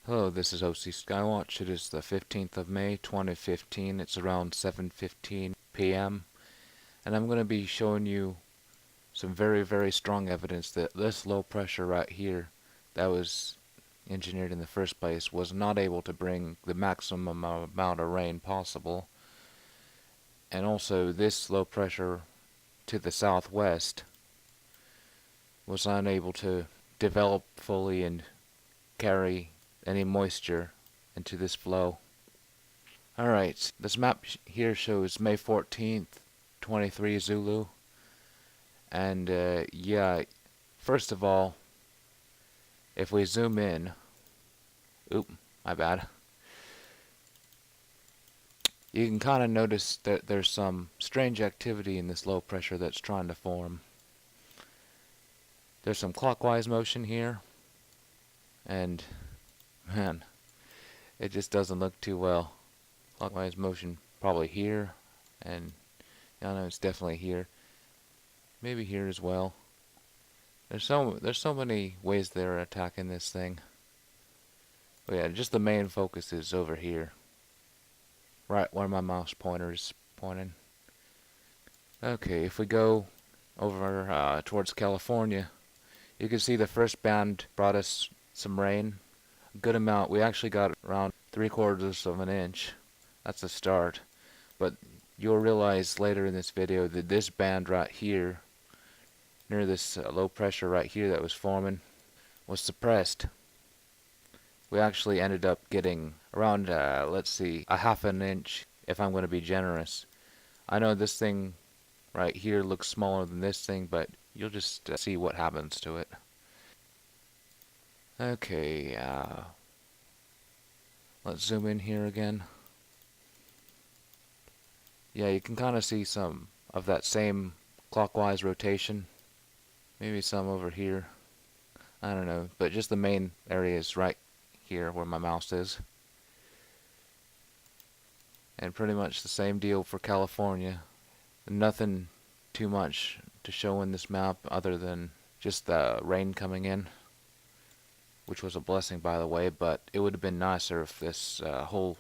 Hello, this is OC Skywatch. It is the 15th of May, 2015. It's around 7:15 p.m. and I'm going to be showing you some very strong evidence that this low pressure right here that was engineered in the first place was not able to bring the maximum amount of rain possible. And also this low pressure to the southwest was unable to develop fully and carry any moisture into this flow. Alright, this map here shows May 14th, 23 Zulu. And yeah, first of all, if we zoom in, my bad. You can kind of notice that there's some strange activity in this low pressure that's trying to form. There's some clockwise motion here, and man, it just doesn't look too well. Clockwise motion probably here, and I know it's definitely here. Maybe here as well. There's so many ways they're attacking this thing. But yeah, just the main focus is over here, right where my mouse pointer is pointing. Okay, if we go over towards California, you can see the first band brought us some rain. A good amount. We actually got around 3/4 of an inch. That's a start. But you'll realize later in this video that this band right here, near this low pressure right here that was forming, was suppressed. We actually ended up getting around, let's see, a half an inch if I'm going to be generous. I know this thing right here looks smaller than this thing, but you'll just see what happens to it. Okay, let's zoom in here again. Yeah, you can kind of see some of that same clockwise rotation. Maybe some over here. I don't know, but just the main area is right here where my mouse is. And pretty much the same deal for California. Nothing too much to show in this map other than just the rain coming in, which was a blessing, by the way, but it would have been nicer if this whole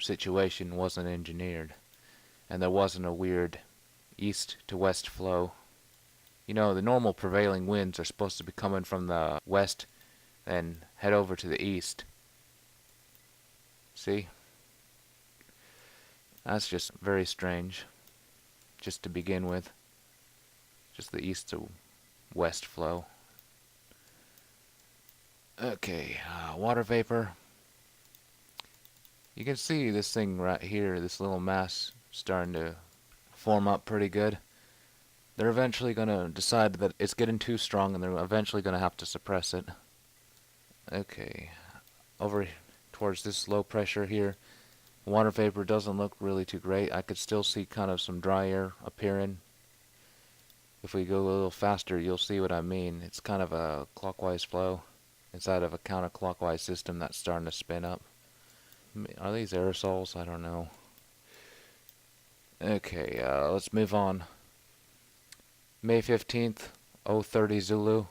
situation wasn't engineered and there wasn't a weird east to west flow. You know, the normal prevailing winds are supposed to be coming from the west and head over to the east. See? That's just very strange, just to begin with. Just the east to west flow. Okay, water vapor. You can see this thing right here, this little mass starting to form up pretty good. They're eventually going to decide that it's getting too strong and they're eventually going to have to suppress it. Okay, over towards this low pressure here, water vapor doesn't look really too great. I could still see kind of some dry air appearing. If we go a little faster, you'll see what I mean. It's kind of a clockwise flow inside of a counterclockwise system that's starting to spin up. Are these aerosols? I don't know. Okay, let's move on. May 15th, 030 Zulu.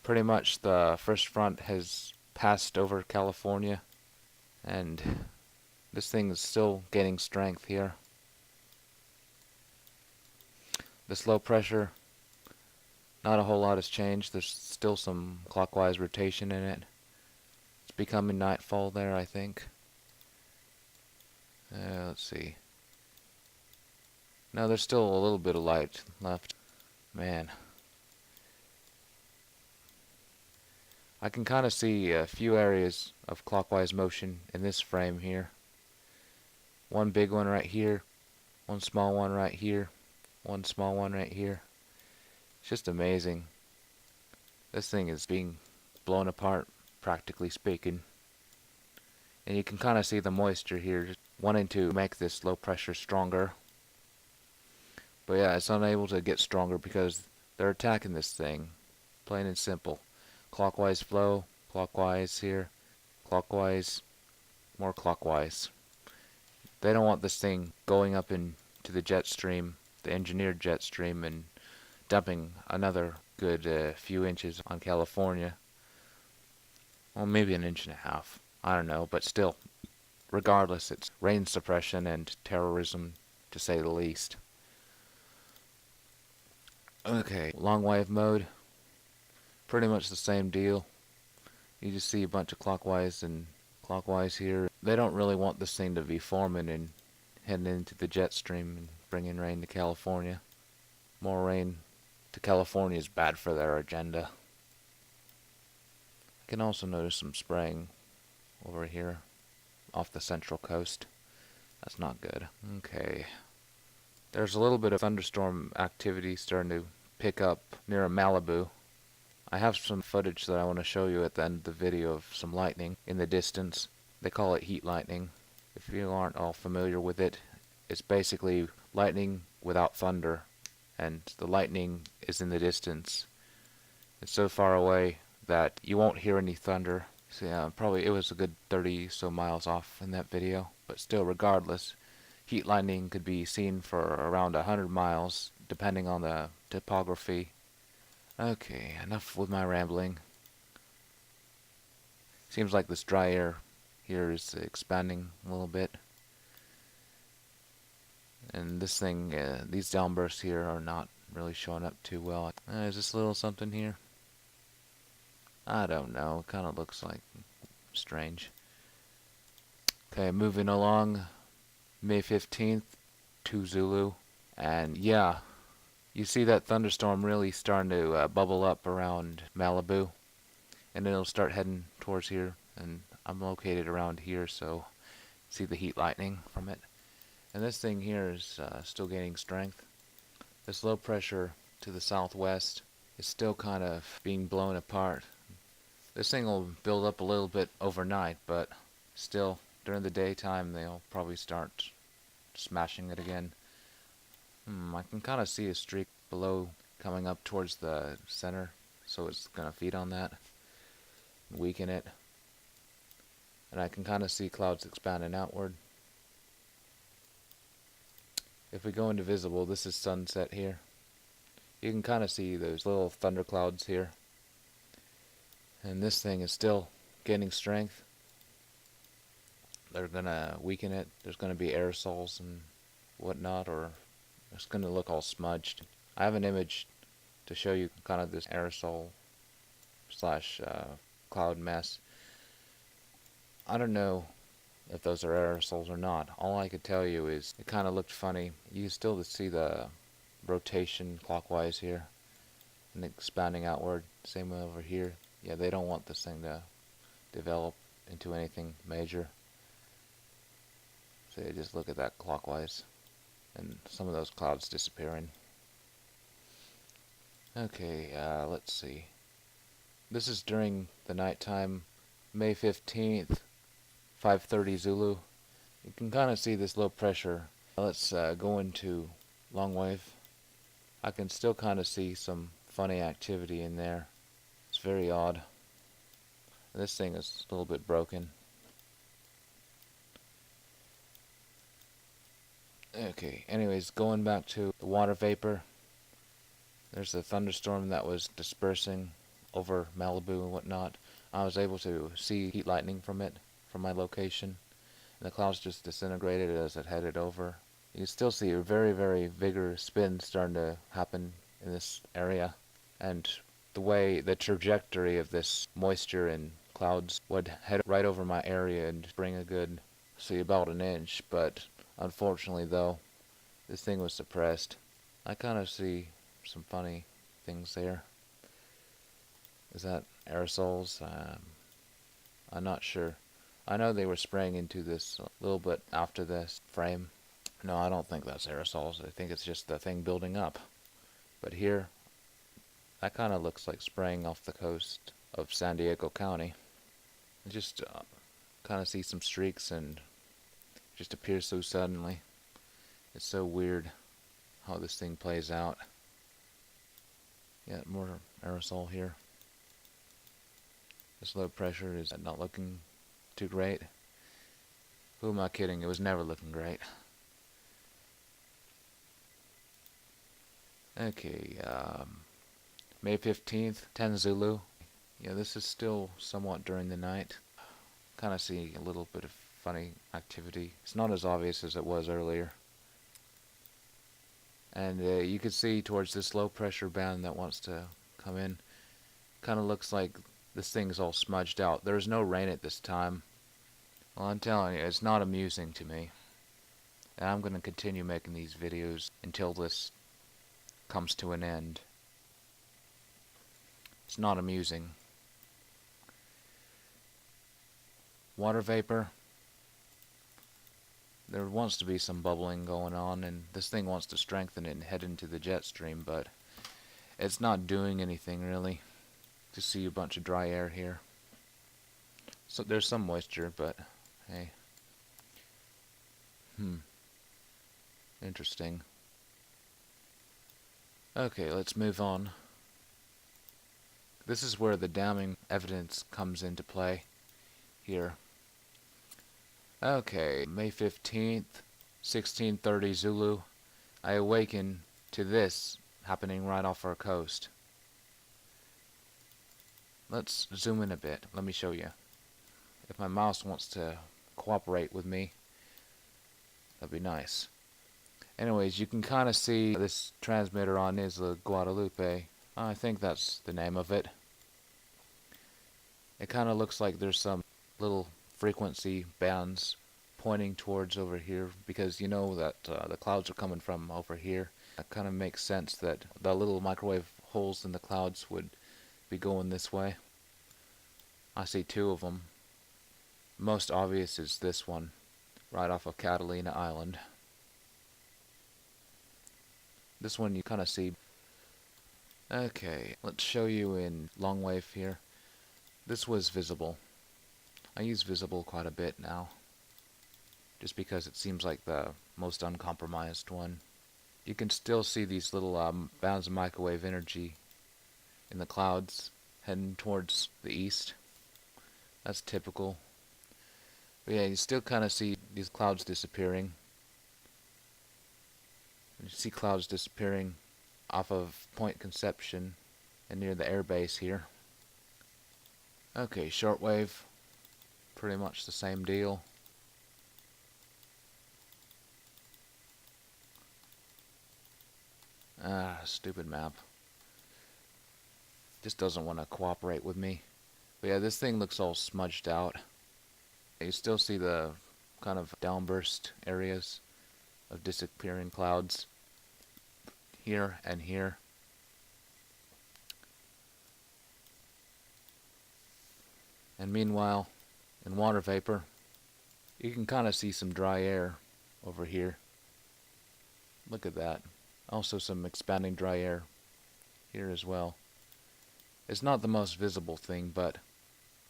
Pretty much the first front has passed over California, and this thing is still gaining strength here. This low pressure, not a whole lot has changed. There's still some clockwise rotation in it. It's becoming nightfall there, I think. Let's see. No, there's still a little bit of light left. Man. I can kind of see a few areas of clockwise motion in this frame here. One big one right here, one small one right here, one small one right here. It's just amazing. This thing is being blown apart, practically speaking. And you can kind of see the moisture here, just wanting to make this low pressure stronger. But yeah, it's unable to get stronger because they're attacking this thing. Plain and simple. Clockwise flow, clockwise here, clockwise, more clockwise. They don't want this thing going up into the jet stream, the engineered jet stream, and dumping another good few inches on California. Well, maybe an inch and a half. I don't know, but still, regardless, it's rain suppression and terrorism, to say the least. Okay, long wave mode, pretty much the same deal. You just see a bunch of clockwise and clockwise here. They don't really want this thing to be forming and heading into the jet stream and bringing rain to California. More rain to California is bad for their agenda. I can also notice some spraying over here off the central coast. That's not good. Okay. There's a little bit of thunderstorm activity starting to pick up near Malibu. I have some footage that I want to show you at the end of the video of some lightning in the distance. They call it heat lightning. If you aren't all familiar with it, it's basically lightning without thunder, and the lightning is in the distance. It's so far away that you won't hear any thunder. So yeah, probably it was a good 30 so miles off in that video, but still, regardless, heat lightning could be seen for around 100 miles depending on the topography. Okay, enough with my rambling. Seems like this dry air here is expanding a little bit. And this thing, these downbursts here are not really showing up too well. Is this a little something here? I don't know, it kind of looks like strange. Okay, moving along, May 15th, 2 Zulu. And yeah, you see that thunderstorm really starting to bubble up around Malibu, and it'll start heading towards here, and I'm located around here, so see the heat lightning from it. And this thing here is still gaining strength. This low pressure to the southwest is still kind of being blown apart. This thing will build up a little bit overnight, but still during the daytime they'll probably start smashing it again. I can kind of see a streak below coming up towards the center, so it's going to feed on that, weaken it. And I can kind of see clouds expanding outward. If we go into visible, this is sunset here. You can kind of see those little thunder clouds here. And this thing is still gaining strength. They're going to weaken it. There's going to be aerosols and whatnot, or it's going to look all smudged. I have an image to show you kind of this aerosol slash cloud mess. I don't know if those are aerosols or not. All I could tell you is it kind of looked funny. You can still see the rotation clockwise here and expanding outward. Same way over here. Yeah, they don't want this thing to develop into anything major. So you just look at that clockwise and some of those clouds disappearing. Okay, let's see. This is during the nighttime, May 15th, 5:30 Zulu. You can kind of see this low pressure. Let's go into long wave. I can still kind of see some funny activity in there. It's very odd. This thing is a little bit broken. Okay, anyways, going back to the water vapor. There's a thunderstorm that was dispersing over Malibu and whatnot. I was able to see heat lightning from it, from my location. And the clouds just disintegrated as it headed over. You can still see a very, very vigorous spin starting to happen in this area. And the trajectory of this moisture and clouds would head right over my area and bring a good, see about an inch. But unfortunately though, this thing was suppressed. I kind of see some funny things there. Is that aerosols? I'm not sure. I know they were spraying into this a little bit after this frame. No, I don't think that's aerosols. I think it's just the thing building up. But here, that kind of looks like spraying off the coast of San Diego County. I just kind of see some streaks and just appears so suddenly. It's so weird how this thing plays out. Yeah, more aerosol here. This low pressure is not looking too great. Who am I kidding? It was never looking great. Okay, May 15th, 10 Zulu. Yeah, this is still somewhat during the night. kind of see a little bit of funny activity. It's not as obvious as it was earlier. And you can see towards this low pressure band that wants to come in, kind of looks like this thing's all smudged out. There's no rain at this time. Well, I'm telling you, it's not amusing to me. And I'm going to continue making these videos until this comes to an end. It's not amusing. Water vapor. There wants to be some bubbling going on, and this thing wants to strengthen it and head into the jet stream, but it's not doing anything really. Just see a bunch of dry air here. So there's some moisture, but hey. Interesting. Okay, let's move on. This is where the damming evidence comes into play here. Okay, May 15th, 1630 Zulu. I awaken to this happening right off our coast. Let's zoom in a bit. Let me show you. If my mouse wants to cooperate with me, that'd be nice. Anyways, you can kind of see this transmitter on Isla Guadalupe. I think that's the name of it. It kind of looks like there's some little frequency bands pointing towards over here, because you know that the clouds are coming from over here. That kind of makes sense that the little microwave holes in the clouds would be going this way. I see two of them. Most obvious is this one, right off of Catalina Island. This one you kind of see. Okay, let's show you in long wave here. This was visible. I use visible quite a bit now, just because it seems like the most uncompromised one. You can still see these little bands of microwave energy in the clouds heading towards the east. That's typical. But yeah, you still kind of see these clouds disappearing. You see clouds disappearing off of Point Conception and near the airbase here. Okay, shortwave. Pretty much the same deal. Stupid map. Just doesn't want to cooperate with me. But yeah, this thing looks all smudged out. You still see the kind of downburst areas of disappearing clouds here and here. And meanwhile, in water vapor, you can kind of see some dry air over here. Look at that. Also some expanding dry air here as well. It's not the most visible thing, but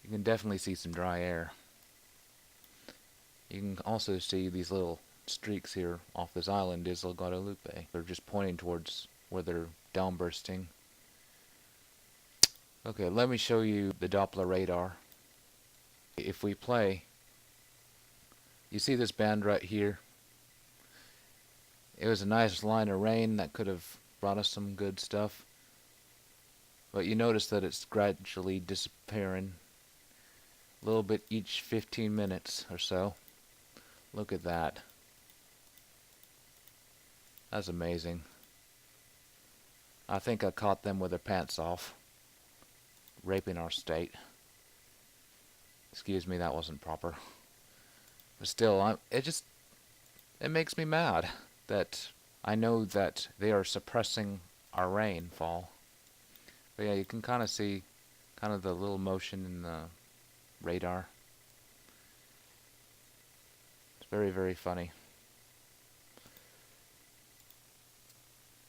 you can definitely see some dry air. You can also see these little streaks here off this island, Isla Guadalupe. They're just pointing towards where they're downbursting. Okay, let me show you the Doppler radar. If we play, you see this band right here? It was a nice line of rain that could have brought us some good stuff. But you notice that it's gradually disappearing. A little bit each 15 minutes or so. Look at that. That's amazing. I think I caught them with their pants off, raping our state. Excuse me, that wasn't proper. But still, it makes me mad that I know that they are suppressing our rainfall. But yeah, you can kind of see kind of the little motion in the radar. It's very, very funny.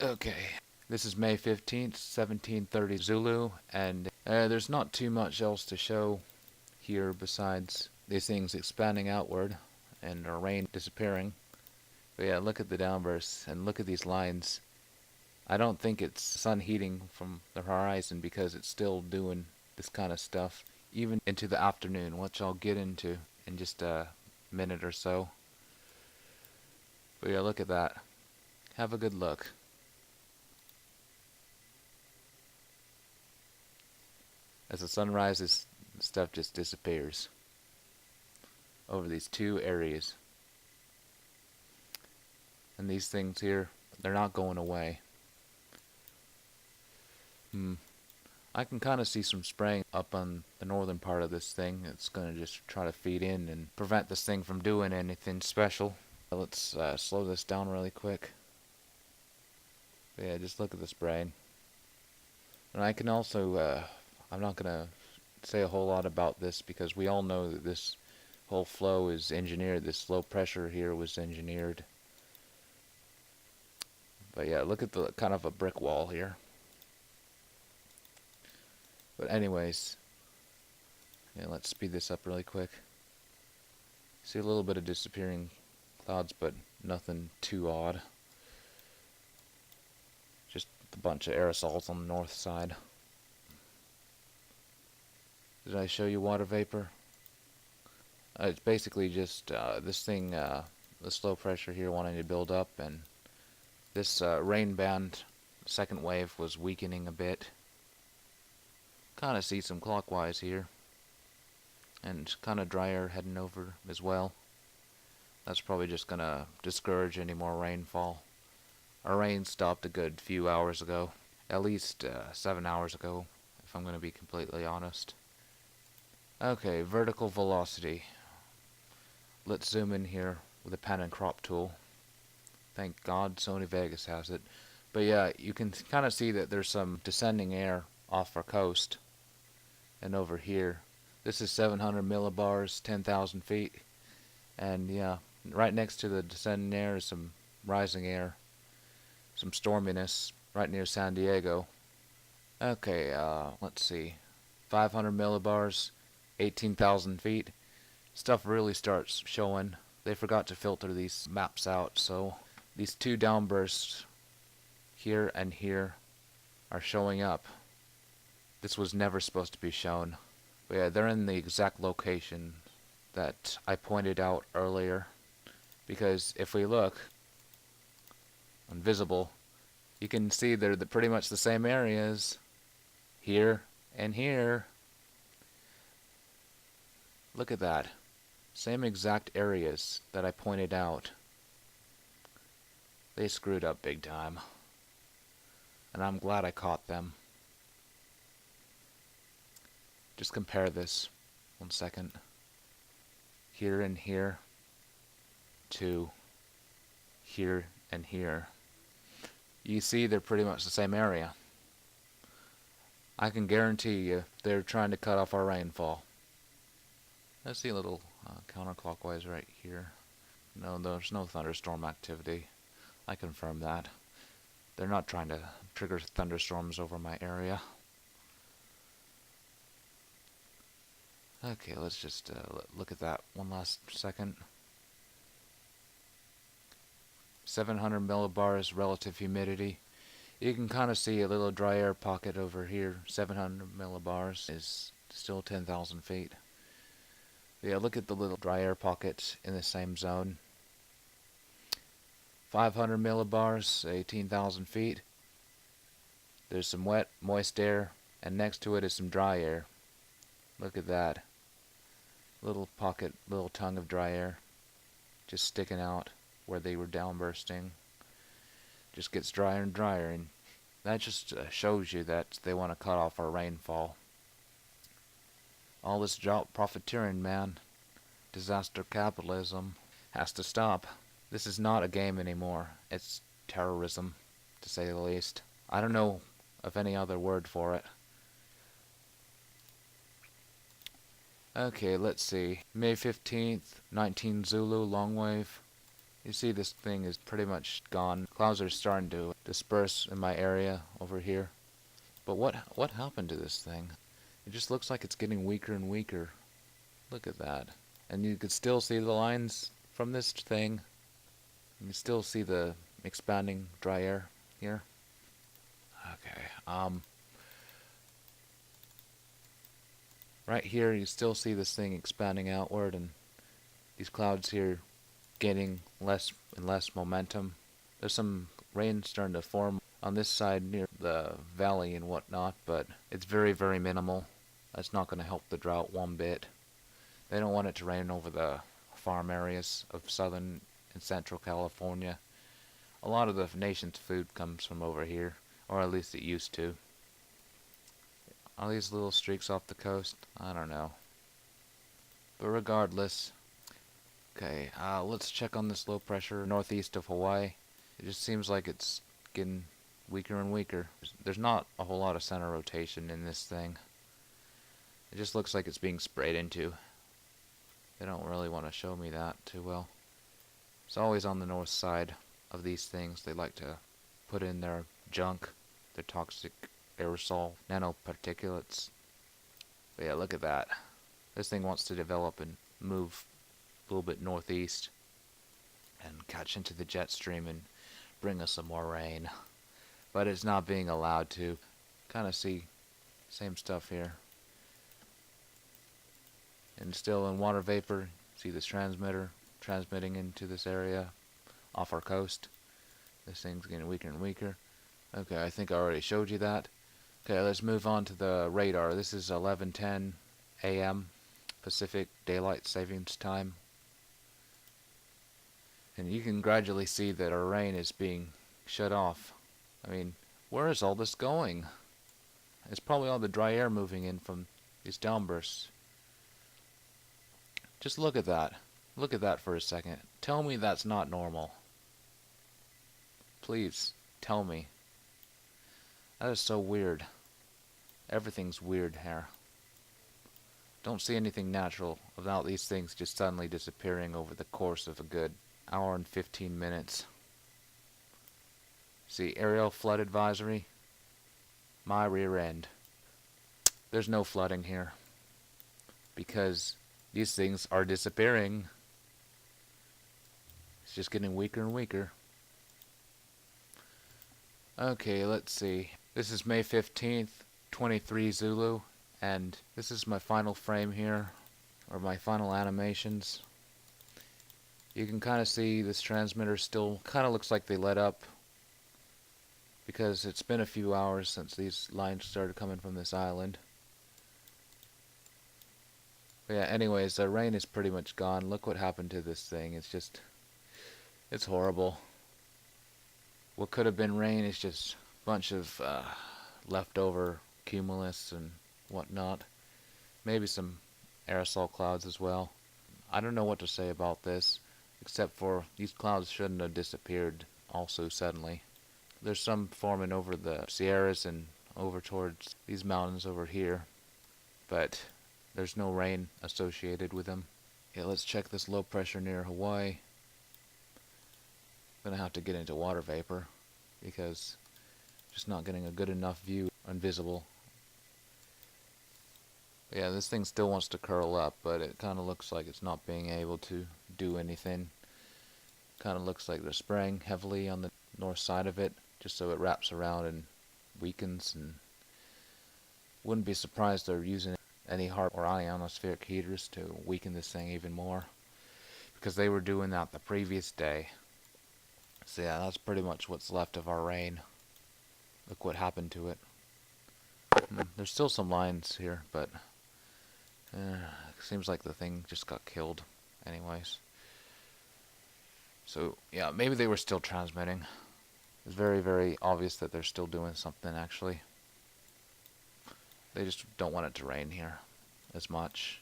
Okay, this is May 15th, 1730 Zulu, and there's not too much else to show here besides these things expanding outward and our rain disappearing. But yeah, look at the downbursts and look at these lines. I don't think it's sun heating from the horizon, because it's still doing this kind of stuff even into the afternoon, which I'll get into in just a minute or so. But yeah, look at that. Have a good look. As the sun rises, stuff just disappears. over these two areas. And these things here, they're not going away. I can kind of see some spraying up on the northern part of this thing. It's going to just try to feed in and prevent this thing from doing anything special. Let's slow this down really quick. But yeah, just look at the spraying. And I can also, I'm not going to say a whole lot about this because we all know that this whole flow is engineered. This low pressure here was engineered. But yeah, look at the kind of a brick wall here. But anyways, yeah, let's speed this up really quick. See a little bit of disappearing clouds, but nothing too odd. Just a bunch of aerosols on the north side. Did I show you water vapor? It's basically just this thing, this low pressure here wanting to build up, and this rain band second wave was weakening a bit. Kind of see some clockwise here, and kind of dry air heading over as well. That's probably just gonna discourage any more rainfall. Our rain stopped a good few hours ago, at least 7 hours ago, if I'm gonna be completely honest. Okay, vertical velocity. Let's zoom in here with a pan and crop tool. Thank God Sony Vegas has it. But yeah, you can kind of see that there's some descending air off our coast. And over here, this is 700 millibars, 10,000 feet. And yeah, right next to the descending air is some rising air, some storminess right near San Diego. Okay, let's see, 500 millibars, 18,000 feet. Stuff really starts showing. They forgot to filter these maps out, so these two downbursts here and here are showing up. This was never supposed to be shown. But yeah, they're in the exact location that I pointed out earlier. Because if we look on visible, you can see they're pretty much the same areas here and here. Look at that. Same exact areas that I pointed out. They screwed up big time. And I'm glad I caught them. Just compare this 1 second. Here and here to here and here. You see they're pretty much the same area. I can guarantee you they're trying to cut off our rainfall. I see a little counterclockwise right here. No, there's no thunderstorm activity. I confirm that. They're not trying to trigger thunderstorms over my area. Okay, let's just look at that one last second. 700 millibars relative humidity. You can kind of see a little dry air pocket over here. 700 millibars is still 10,000 feet. Yeah, look at the little dry air pockets in the same zone. 500 millibars, 18,000 feet. There's some wet, moist air, and next to it is some dry air. Look at that. Little pocket, little tongue of dry air. Just sticking out where they were downbursting. Just gets drier and drier, and that just shows you that they want to cut off our rainfall. All this drought profiteering, man. Disaster capitalism has to stop. This is not a game anymore. It's terrorism, to say the least. I don't know of any other word for it. Okay, let's see. May 15th, 19 Zulu, long wave. You see this thing is pretty much gone. Clouds are starting to disperse in my area over here. But what happened to this thing? It just looks like it's getting weaker and weaker. Look at that. And you could still see the lines from this thing. You can still see the expanding dry air here. Okay, right here you still see this thing expanding outward, and these clouds here gaining less and less momentum. There's some rain starting to form on this side near the valley and whatnot, but it's very, very minimal. That's not going to help the drought one bit. They don't want it to rain over the farm areas of southern and central California. A lot of the nation's food comes from over here, or at least it used to. All these little streaks off the coast, I don't know. But regardless, okay, let's check on this low pressure northeast of Hawaii. It just seems like it's getting weaker and weaker. There's not a whole lot of center rotation in this thing. It just looks like it's being sprayed into. They don't really want to show me that too well. It's always on the north side of these things. They like to put in their junk, their toxic aerosol nanoparticulates. But yeah, look at that. This thing wants to develop and move a little bit northeast and catch into the jet stream and bring us some more rain. But it's not being allowed to. Kind of see same stuff here. And still in water vapor, see this transmitter transmitting into this area off our coast. This thing's getting weaker and weaker. Okay, I think I already showed you that. Okay, let's move on to the radar. This is 11:10 a.m. Pacific Daylight Savings Time. And you can gradually see that our rain is being shut off. I mean, where is all this going? It's probably all the dry air moving in from these downbursts. Just look at that. Look at that for a second. Tell me that's not normal. Please, tell me. That is so weird. Everything's weird here. Don't see anything natural about these things just suddenly disappearing over the course of a good hour and 15 minutes. See, aerial flood advisory. My rear end. There's no flooding here. Because these things are disappearing. It's just getting weaker and weaker. Okay, let's see. This is May 15th, 23 Zulu, and this is my final frame here, or my final animations. You can kind of see this transmitter still kind of looks like they let up, because it's been a few hours since these lines started coming from this island. But yeah, anyways, the rain is pretty much gone. Look what happened to this thing. It's horrible. What could have been rain is just a bunch of leftover cumulus and whatnot. Maybe some aerosol clouds as well. I don't know what to say about this, except for these clouds shouldn't have disappeared all so suddenly. There's some forming over the Sierras and over towards these mountains over here, but there's no rain associated with them. Okay, let's check this low pressure near Hawaii. I'm gonna have to get into water vapor because just not getting a good enough view invisible. Yeah, this thing still wants to curl up, but it kind of looks like it's not being able to do anything. Kind of looks like they're spraying heavily on the north side of it, just so it wraps around and weakens. And wouldn't be surprised they're using any HAARP or ionospheric heaters to weaken this thing even more, because they were doing that the previous day. So yeah, that's pretty much what's left of our rain. Look what happened to it. There's still some lines here, but seems like the thing just got killed anyways. So yeah, maybe they were still transmitting. It's very, very obvious that they're still doing something actually. They just don't want it to rain here as much.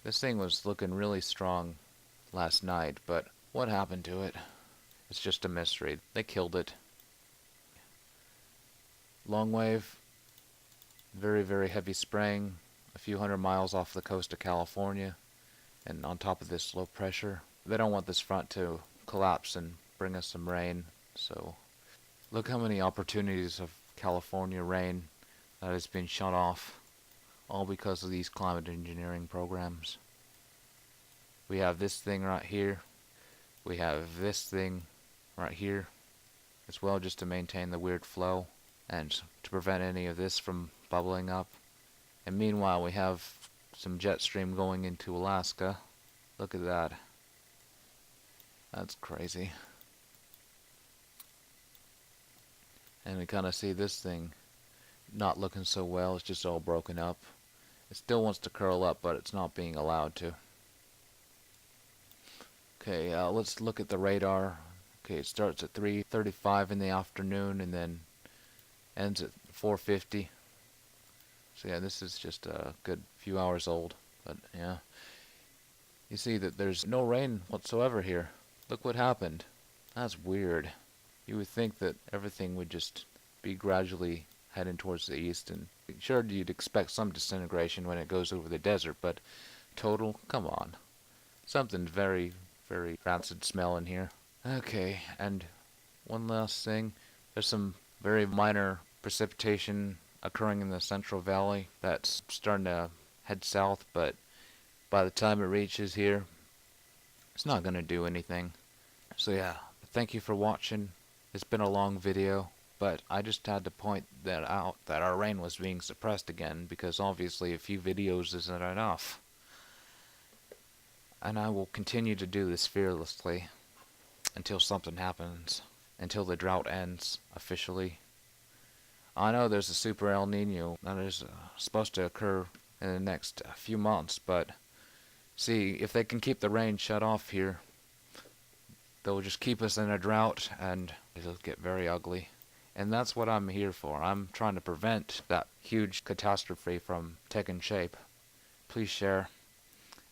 This thing was looking really strong last night, but what happened to it? It's just a mystery. They killed it. Long wave, very, very heavy spraying, a few hundred miles off the coast of California, and on top of this low pressure. They don't want this front to collapse and bring us some rain, so look how many opportunities of California rain that has been shut off, all because of these climate engineering programs. We have this thing right here. We have this thing right here as well, just to maintain the weird flow and to prevent any of this from bubbling up. And meanwhile, we have some jet stream going into Alaska. Look at that. That's crazy. And we kind of see this thing not looking so well. It's just all broken up. It still wants to curl up, but it's not being allowed to. Okay, let's look at the radar. Okay, it starts at 3:35 in the afternoon and then ends at 4:50. So yeah, this is just a good few hours old. But yeah, you see that there's no rain whatsoever here. Look what happened. That's weird. You would think that everything would just be gradually heading towards the east, and sure, you'd expect some disintegration when it goes over the desert, but total, come on. Something very, very rancid smell in here. Okay, and one last thing. There's some very minor precipitation occurring in the Central Valley that's starting to head south, but by the time it reaches here, it's not going to do anything. So yeah, thank you for watching. It's been a long video, but I just had to point that out, that our rain was being suppressed again, because obviously a few videos isn't enough. And I will continue to do this fearlessly until something happens, until the drought ends officially. I know there's a super El Nino that is supposed to occur in the next few months, but see, if they can keep the rain shut off here, they'll just keep us in a drought and it'll get very ugly. And that's what I'm here for. I'm trying to prevent that huge catastrophe from taking shape. Please share.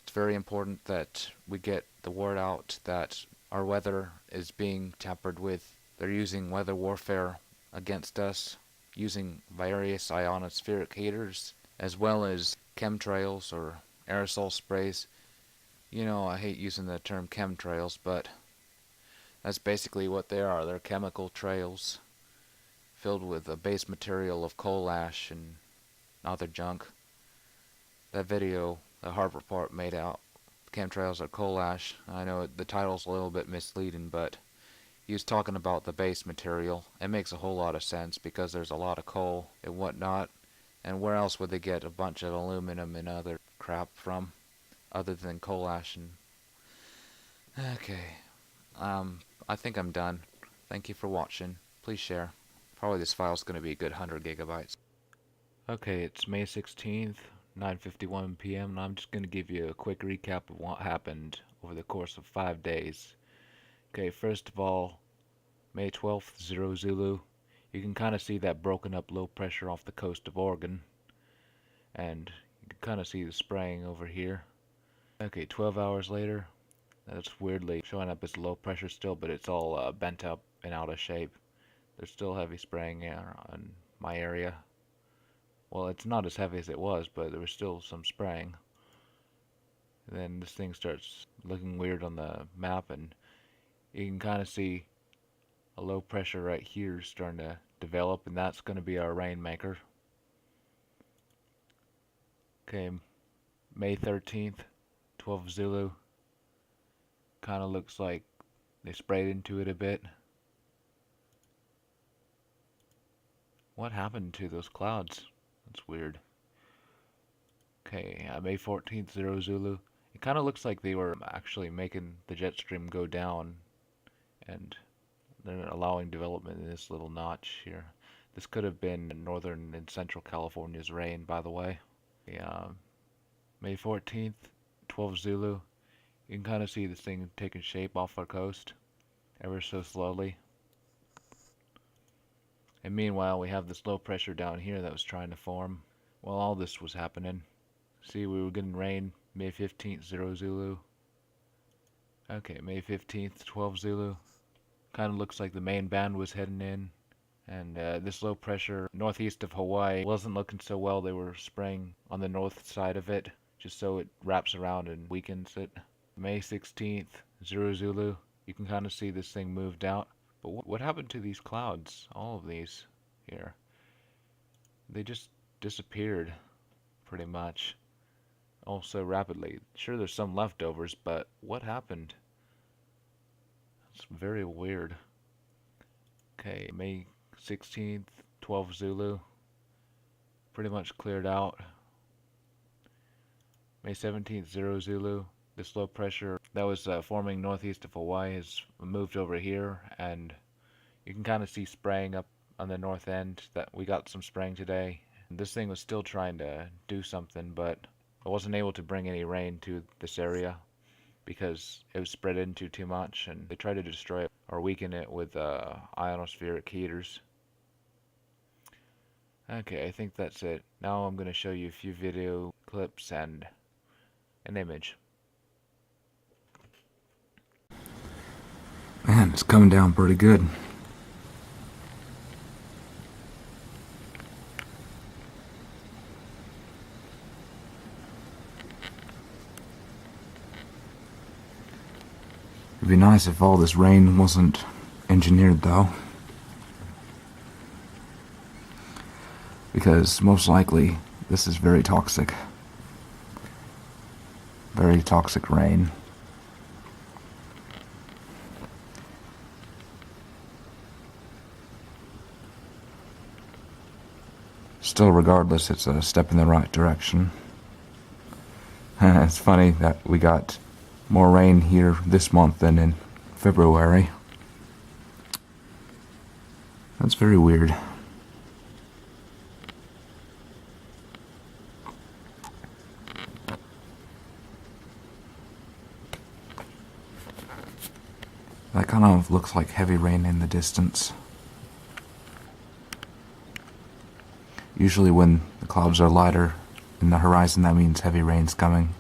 It's very important that we get the word out that our weather is being tampered with. They're using weather warfare against us, using various ionospheric heaters, as well as chemtrails or aerosol sprays. You know, I hate using the term chemtrails, but that's basically what they are. They're chemical trails filled with a base material of coal ash and other junk. That video the HAARP report made out chemtrails are coal ash. I know the title's a little bit misleading, but he was talking about the base material. It makes a whole lot of sense because there's a lot of coal and whatnot. And where else would they get a bunch of aluminum and other crap from other than coal ash? And okay, I think I'm done. Thank you for watching. Please share. Probably this file's going to be a good 100 gigabytes. Okay, it's May 16th, 9:51 p.m. and I'm just going to give you a quick recap of what happened over the course of 5 days. Okay, first of all, May 12th, 0 Zulu. You can kind of see that broken up low pressure off the coast of Oregon. And you can kind of see the spraying over here. Okay, 12 hours later, that's weirdly showing up as low pressure still, but it's all bent up and out of shape. There's still heavy spraying on my area. Well, it's not as heavy as it was, but there was still some spraying. And then this thing starts looking weird on the map, and you can kind of see a low pressure right here starting to develop, and that's going to be our rainmaker. Okay, May 13th, 12 Zulu. Kind of looks like they sprayed into it a bit. What happened to those clouds? That's weird. Okay, May 14th, 0 Zulu. It kind of looks like they were actually making the jet stream go down, and they're allowing development in this little notch here. This could have been northern and central California's rain, by the way. Yeah, May 14th, 12 Zulu. You can kind of see this thing taking shape off our coast, ever so slowly. And meanwhile, we have this low pressure down here that was trying to form while all this was happening. See, we were getting rain, May 15th, 0 Zulu. Okay, May 15th, 12 Zulu. Kind of looks like the main band was heading in. And this low pressure northeast of Hawaii wasn't looking so well. They were spraying on the north side of it, just so it wraps around and weakens it. May 16th, 0 Zulu. You can kind of see this thing moved out. But what happened to these clouds? All of these here. They just disappeared, pretty much. Oh, so rapidly. Sure, there's some leftovers, but what happened? It's very weird. Okay, May 16th, 12 Zulu. Pretty much cleared out. May 17th, 0 Zulu. This low pressure that was forming northeast of Hawaii has moved over here, and you can kind of see spraying up on the north end. That we got some spraying today. This thing was still trying to do something, but I wasn't able to bring any rain to this area. because it was spread into too much, and they tried to destroy it or weaken it with ionospheric heaters. Okay, I think that's it. Now I'm going to show you a few video clips and an image. Man, it's coming down pretty good. It'd be nice if all this rain wasn't engineered, though. Because most likely this is very toxic. Very toxic rain. Still, regardless, it's a step in the right direction. It's funny that we got more rain here this month than in February. That's very weird. That kind of looks like heavy rain in the distance. Usually when the clouds are lighter in the horizon, that means heavy rain's coming.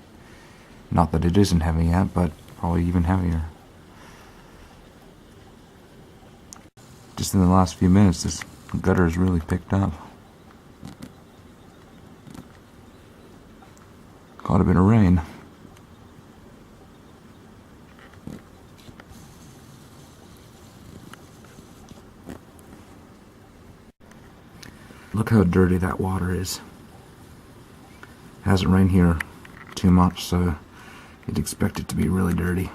Not that it isn't heavy yet, but probably even heavier. Just in the last few minutes, this gutter has really picked up. Caught a bit of rain. Look how dirty that water is. It hasn't rained here too much, so you'd expect it to be really dirty.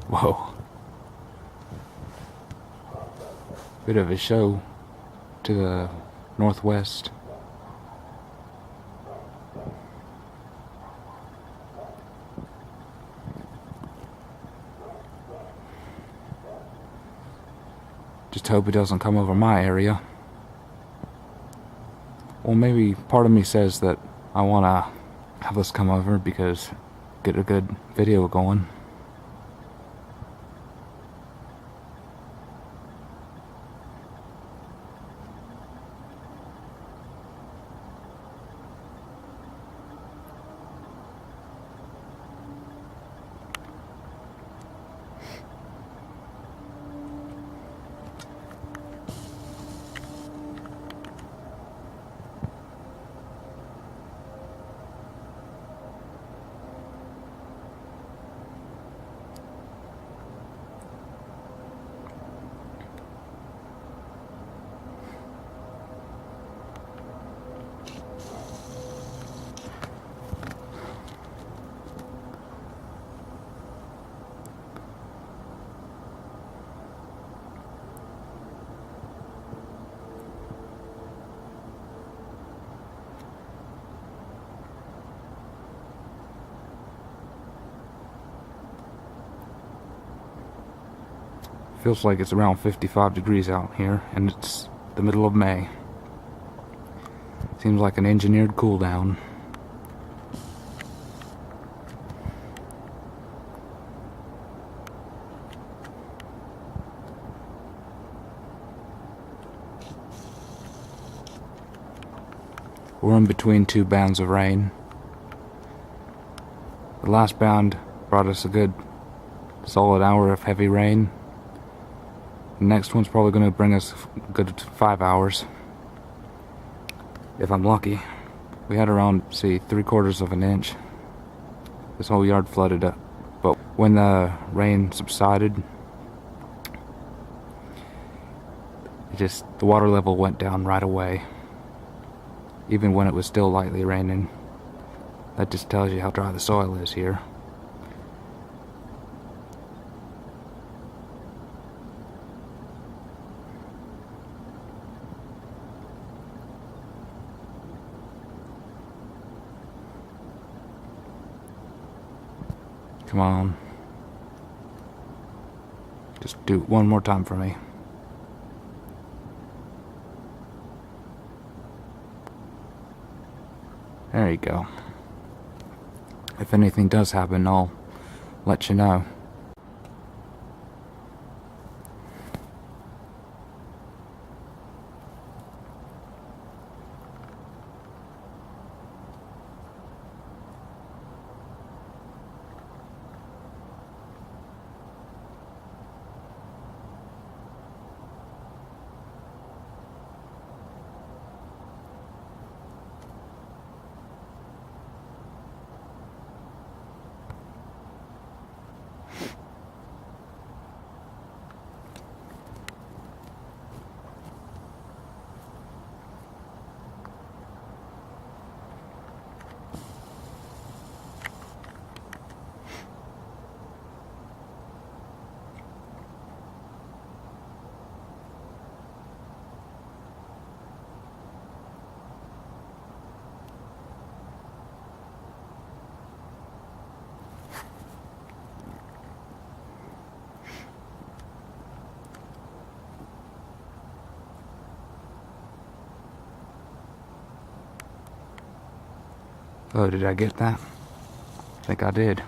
Whoa. Bit of a show to the northwest. Just hope it doesn't come over my area. Well, maybe part of me says that I want to have this come over because get a good video going. Feels like it's around 55 degrees out here, and it's the middle of May. Seems like an engineered cool down. We're in between two bands of rain. The last band brought us a good solid hour of heavy rain. The next one's probably going to bring us a good 5 hours, if I'm lucky. We had around, see, 3/4 of an inch. This whole yard flooded up. But when the rain subsided, The water level went down right away, even when it was still lightly raining. That just tells you how dry the soil is here. Come on. Just do it one more time for me. There you go. If anything does happen, I'll let you know. Oh, did I get that? I think I did.